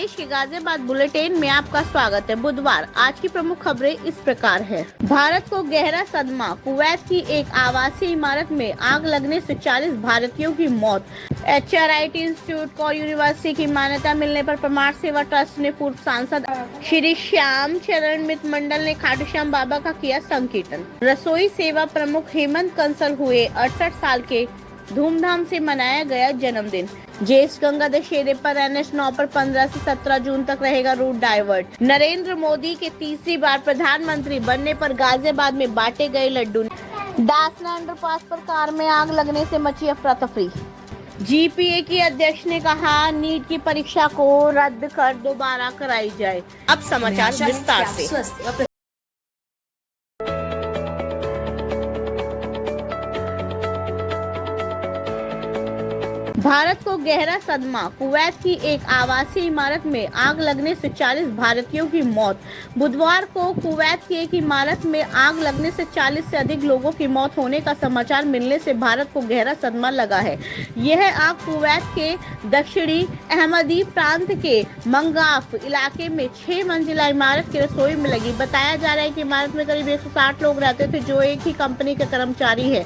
देश के गाजियाबाद बुलेटिन में आपका स्वागत है। बुधवार आज की प्रमुख खबरें इस प्रकार है। भारत को गहरा सदमा, कुवैत की एक आवासीय इमारत में आग लगने से 40 भारतीयों की मौत। HRIT इंस्टीट्यूट को यूनिवर्सिटी की मान्यता मिलने पर परमार्थ सेवा ट्रस्ट ने पूर्व सांसद श्री श्याम चरण मित मंडल ने खाटू श्याम बाबा का किया संकीर्तन। रसोई सेवा प्रमुख हेमंत कंसल हुए 68 साल के, धूमधाम से मनाया गया जन्मदिन। ज्येष्ठ गंगा दशहरे पर NH9 पर 15 से 17 जून तक रहेगा रूट डाइवर्ट। नरेंद्र मोदी के तीसरी बार प्रधानमंत्री बनने पर गाजियाबाद में बांटे गए लड्डू। दासना अंडरपास पर कार में आग लगने से मची अफरा तफरी। GPA की अध्यक्ष ने कहा नीट की परीक्षा को रद्द कर दोबारा कराई जाए। अब समाचार विस्तार से। भारत को गहरा सदमा, कुवैत की एक आवासीय इमारत में आग लगने से 40 भारतीयों की मौत। बुधवार को कुवैत की एक इमारत में आग लगने से 40 से अधिक लोगों की मौत होने का समाचार मिलने से भारत को गहरा सदमा लगा है। यह आग कुवैत के दक्षिणी अहमदी प्रांत के मंगाफ इलाके में 6 मंजिला इमारत की रसोई में लगी। बताया जा रहा है कि इमारत में करीब 160 लोग रहते थे जो एक ही कंपनी के कर्मचारी है।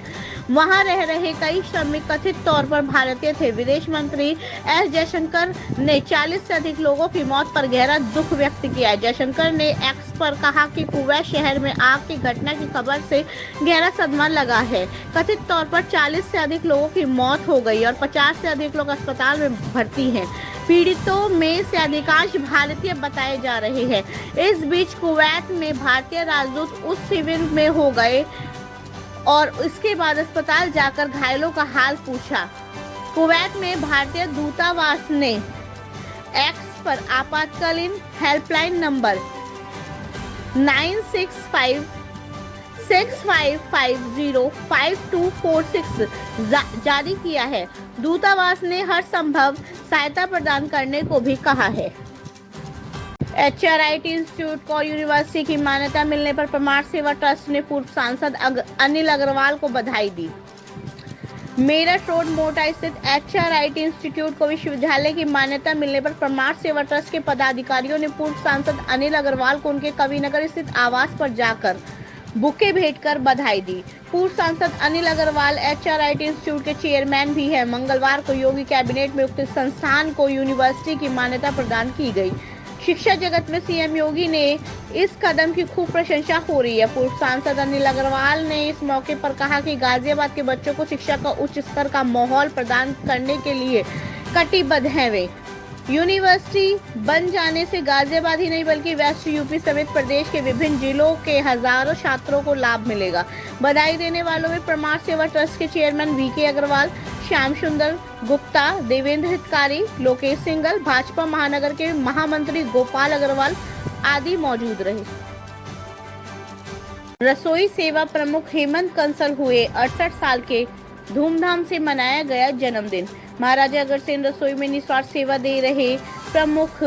वहां रह रहे कई श्रमिक कथित तौर पर भारतीय थे। विदेश मंत्री S जयशंकर ने 40 से अधिक लोगों की मौत पर गहरा दुख व्यक्त किया है। जयशंकर ने एक्स पर कहा कि कुवैत शहर में आग की घटना की खबर से गहरा सदमा लगा है। कथित तौर पर 40 से अधिक लोगों की मौत हो गई और 50 से अधिक लोग अस्पताल में भर्ती हैं। पीड़ितों में से अधिकांश भारतीय बताए जा रहे हैं। इस बीच कुवैत में भारतीय राजदूत उस शिविर में हो गए और इसके बाद अस्पताल जाकर घायलों का हाल पूछा। कुवैत में भारतीय दूतावास ने एक्स पर आपातकालीन हेल्पलाइन नंबर 9656505246 जारी किया है। दूतावास ने हर संभव सहायता प्रदान करने को भी कहा है। HRIT इंस्टीट्यूट को यूनिवर्सिटी की मान्यता मिलने पर परमार्थ सेवा ट्रस्ट ने पूर्व सांसद अनिल अग्रवाल को बधाई दी। मेरठ रोड मोटा स्थित HRIT इंस्टीट्यूट को विश्वविद्यालय की मान्यता मिलने पर परमार्थ सेवा ट्रस्ट के पदाधिकारियों ने पूर्व सांसद अनिल अग्रवाल को उनके कविनगर स्थित आवास पर जाकर बुके भेंट कर बधाई दी। पूर्व सांसद अनिल अग्रवाल HRIT इंस्टीट्यूट के चेयरमैन भी हैं। मंगलवार को योगी कैबिनेट में उक्त संस्थान को यूनिवर्सिटी की मान्यता प्रदान की गई। शिक्षा जगत में CM योगी ने इस कदम की खूब प्रशंसा हो रही है। पूर्व सांसद अनिल अग्रवाल ने इस मौके पर कहा कि गाजियाबाद के बच्चों को शिक्षा का उच्च स्तर का माहौल प्रदान करने के लिए कटिबद्ध हैं वे। यूनिवर्सिटी बन जाने से गाजियाबाद ही नहीं बल्कि वेस्ट यूपी समेत प्रदेश के विभिन्न जिलों के हजारों छात्रों को लाभ मिलेगा। बधाई देने वालों में परमार्थ सेवा ट्रस्ट के चेयरमैन VK अग्रवाल, श्याम सुंदर गुप्ता, देवेंद्र हितकारी, लोकेश सिंघल, भाजपा महानगर के महामंत्री गोपाल अग्रवाल आदि मौजूद रहे। रसोई सेवा प्रमुख हेमंत कंसल हुए 68 साल के, धूमधाम से मनाया गया जन्मदिन। महाराजा अग्रसेन रसोई में निस्वार्थ सेवा दे रहे प्रमुख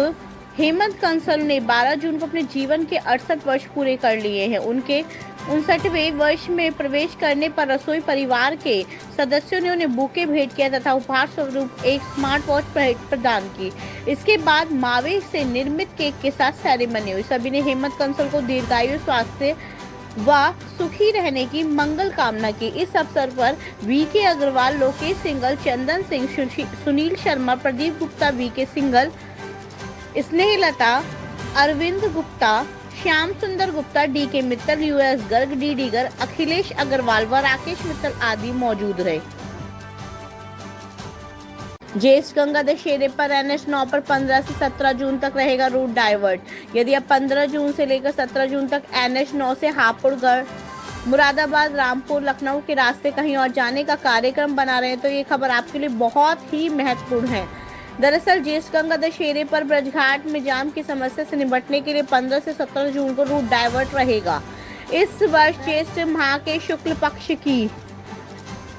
हेमंत कंसल ने 12 जून को अपने जीवन के 68 वर्ष पूरे कर लिए हैं। उनके 59वें वर्ष में प्रवेश करने पर रसोई परिवार के सदस्यों ने उन्हें बुके भेंट किया तथा उपहार स्वरूप एक स्मार्ट वॉच प्रदान की। इसके बाद मावे से निर्मित केक के साथ सेरेमनी हुई। सभी ने हेमंत कंसल को दीर्घायु, स्वास्थ्य व सुखी रहने की मंगल कामना की। इस अवसर पर VK अग्रवाल, लोकेश सिंघल, चंदन सिंह, सुनील शर्मा, प्रदीप गुप्ता, VK सिंघल, स्नेहलता, अरविंद गुप्ता, श्याम सुंदर Gupta, DK Mittal, US Garg, DD Garg, Akhilesh Agarwal व राकेश मित्तल आदि मौजूद रहे। ज्येष्ठ गंगा दशहरे पर NH9 पर 15 से 17 जून तक रहेगा रूट डाइवर्ट। यदि अब 15 जून से लेकर 17 जून तक NH9 से हापुड़गढ़, मुरादाबाद, रामपुर, लखनऊ के रास्ते कहीं और जाने का कार्यक्रम बना रहे हैं तो ये खबर आपके लिए बहुत ही महत्वपूर्ण है। दरअसल ज्येष्ठ गंगा दशहरे पर ब्रजघाट में जाम की समस्या से निपटने के लिए 15 से 17 जून को रूट डाइवर्ट रहेगा। इस वर्ष ज्येष्ठ माह के शुक्ल पक्ष की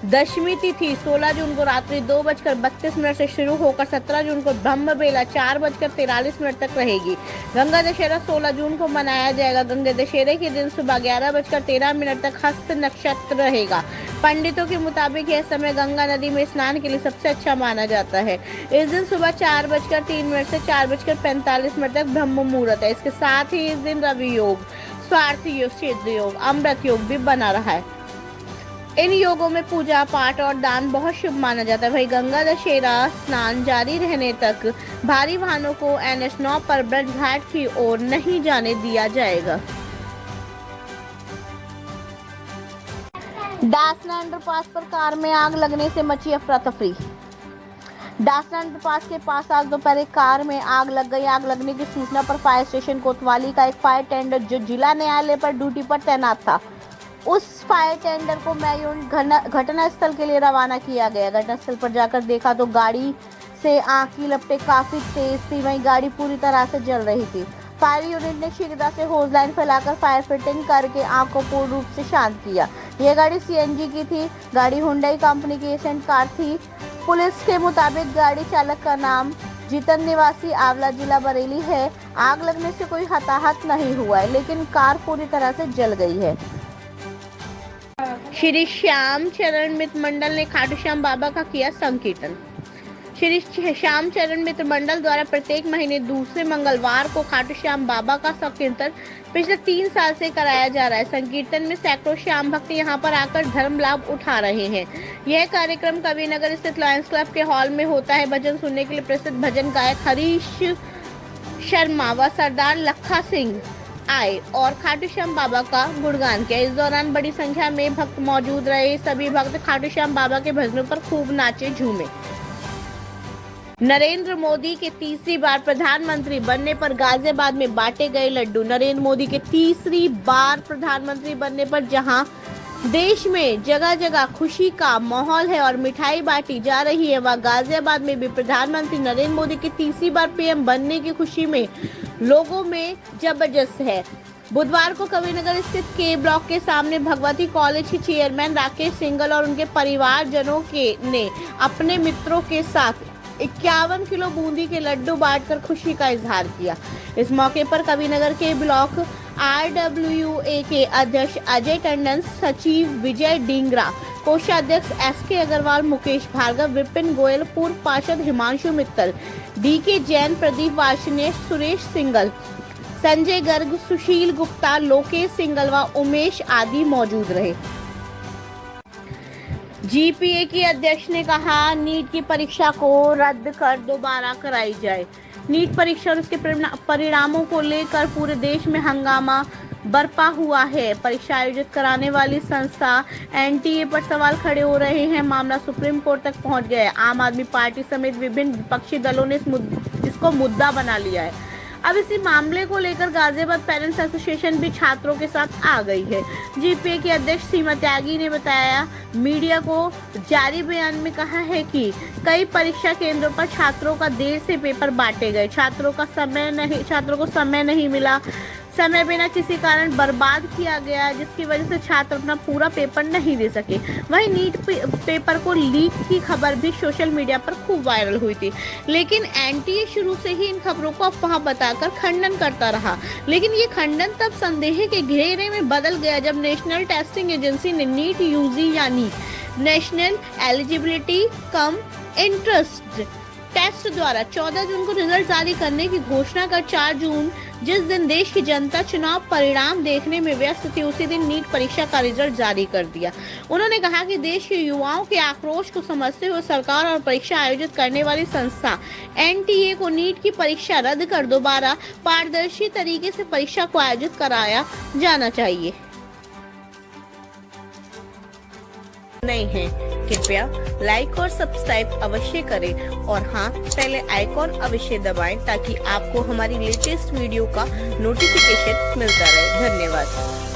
दशमी तिथि 16 जून को रात्रि 2:32 से शुरू होकर 17 जून को ब्रह्म बेला 4:43 तक रहेगी। गंगा दशहरा 16 जून को मनाया जाएगा। गंगा दशहरे के दिन सुबह 11:13 तक हस्त नक्षत्र रहेगा। पंडितों के मुताबिक यह समय गंगा नदी में स्नान के लिए सबसे अच्छा माना जाता है। इस दिन सुबह 4:03 से 4:45 तक ब्रह्म मुहूर्त है। इसके साथ ही इस दिन रवि योग, स्वार्थ योग, सिद्ध योग, अमृत योग भी बना रहा है। इन योगों में पूजा पाठ और दान बहुत शुभ माना जाता है। वही गंगा दशहरा स्नान जारी रहने तक भारी वाहनों को NH9 पर ब्रज घाट की ओर नहीं जाने दिया जाएगा। दासना अंडरपास पर कार में आग लगने से मची अफरा तफरी। दासना अंडरपास के पास आज दोपहर एक कार में आग लग गई। आग लगने की सूचना पर फायर स्टेशन कोतवाली का एक फायर टेंडर जो जिला न्यायालय पर ड्यूटी पर तैनात था, उस फायर टेंडर को मैं घटना स्थल के लिए रवाना किया गया। घटनास्थल पर जाकर देखा तो गाड़ी से आग की लपटें काफी तेज थी। वहीं गाड़ी पूरी तरह से जल रही थी। फायर यूनिट ने शीघ्रता से होज लाइन फैलाकर फायर फिटिंग करके आग को पूर्ण रूप से शांत किया। यह गाड़ी CNG की थी। गाड़ी हुंडई कंपनी की एसेंट कार थी। पुलिस के मुताबिक गाड़ी चालक का नाम जीतन निवासी आंवला जिला बरेली है। आग लगने से कोई हताहत नहीं हुआ है, लेकिन कार पूरी तरह से जल गई है। श्री श्याम चरण मित्र मंडल ने खाटू श्याम बाबा का किया संकीर्तन। श्री श्याम चरण मित्र मंडल द्वारा प्रत्येक महीने दूसरे मंगलवार को खाटू श्याम बाबा का संकीर्तन पिछले 3 साल से कराया जा रहा है। संकीर्तन में सैकड़ों श्याम भक्त यहां पर आकर धर्म लाभ उठा रहे हैं। यह कार्यक्रम कविनगर स्थित लायंस क्लब के हॉल में होता है। भजन सुनने के लिए प्रसिद्ध भजन गायक हरीश शर्मा व सरदार लखा सिंह आए और खाटू श्याम बाबा का गुणगान किया। इस दौरान बड़ी संख्या में भक्त मौजूद रहे। सभी भक्त खाटू श्याम बाबा के भजनों पर खूब नाचे झूमे। नरेंद्र मोदी के तीसरी बार प्रधानमंत्री बनने पर गाजियाबाद में बांटे गए लड्डू। नरेंद्र मोदी के तीसरी बार प्रधानमंत्री बनने पर जहां देश में जगह जगह खुशी का माहौल है और मिठाई बांटी जा रही है, वह गाजियाबाद में भी प्रधानमंत्री नरेंद्र मोदी के तीसरी बार PM बनने की खुशी में लोगों में जबरदस्त है। बुधवार को कविनगर स्थित K ब्लॉक के सामने भगवती कॉलेज के चेयरमैन राकेश सिंघल और उनके परिवारजनों ने अपने मित्रों के साथ 51 किलो बूंदी के लड्डू बांटकर खुशी का इजहार किया। इस मौके पर कविनगर के ब्लॉक RWA के अध्यक्ष अजय टंडन, सचिव विजय डिंगरा, कोषाध्यक्ष SK अग्रवाल, मुकेश भार्गव, विपिन गोयल, पूर्व पार्षद हिमांशु मित्तल, DK जैन, प्रदीप वार्ष्णेय, सुरेश सिंघल, संजय गर्ग, सुशील गुप्ता, लोकेश सिंघल व उमेश आदि मौजूद रहे। GPA की अध्यक्ष ने कहा, नीट की परीक्षा को रद्द कर दोबारा कराई जाए। नीट परीक्षा और उसके परिणामों को लेकर पूरे देश में हंगामा बरपा हुआ है। परीक्षा आयोजित कराने वाली संस्था NTA पर सवाल खड़े हो रहे हैं। मामला सुप्रीम कोर्ट तक पहुंच गया है। आम आदमी पार्टी समेत विभिन्न विपक्षी दलों ने इसको मुद्दा बना लिया है। अब इसी मामले को लेकर गाजियाबाद पेरेंट्स एसोसिएशन भी छात्रों के साथ आ गई है। GPA की अध्यक्ष सीमा त्यागी ने बताया, मीडिया को जारी बयान में कहा है कि कई परीक्षा केंद्रों पर छात्रों का देर से पेपर बांटे गए। छात्रों को समय नहीं मिला। समय बिना किसी कारण बर्बाद किया गया, जिसकी वजह से छात्र अपना पूरा पेपर नहीं दे सके। वहीं नीट पेपर को लीक की खबर भी सोशल मीडिया पर खूब वायरल हुई थी, लेकिन NTA शुरू से ही इन खबरों को अफवाह बताकर खंडन करता रहा। लेकिन ये खंडन तब संदेह के घेरे में बदल गया जब नेशनल टेस्टिंग एजेंसी ने नीट UG यानी national eligibility cum entrance test द्वारा 14 जून को रिजल्ट जारी करने की घोषणा कर 4 जून जिस दिन देश की जनता चुनाव परिणाम देखने में व्यस्त थी, उसी दिन नीट परीक्षा का रिजल्ट जारी कर दिया। उन्होंने कहा कि देश के युवाओं के आक्रोश को समझते हुए सरकार और परीक्षा आयोजित करने वाली संस्था NTA को नीट की परीक्षा रद्द कर दोबारा पारदर्शी तरीके से परीक्षा को आयोजित कराया जाना चाहिए। नहीं है, कृपया लाइक और सब्सक्राइब अवश्य करें और हाँ, पहले आइकॉन अवश्य दबाएं ताकि आपको हमारी लेटेस्ट वीडियो का नोटिफिकेशन मिलता रहे। धन्यवाद।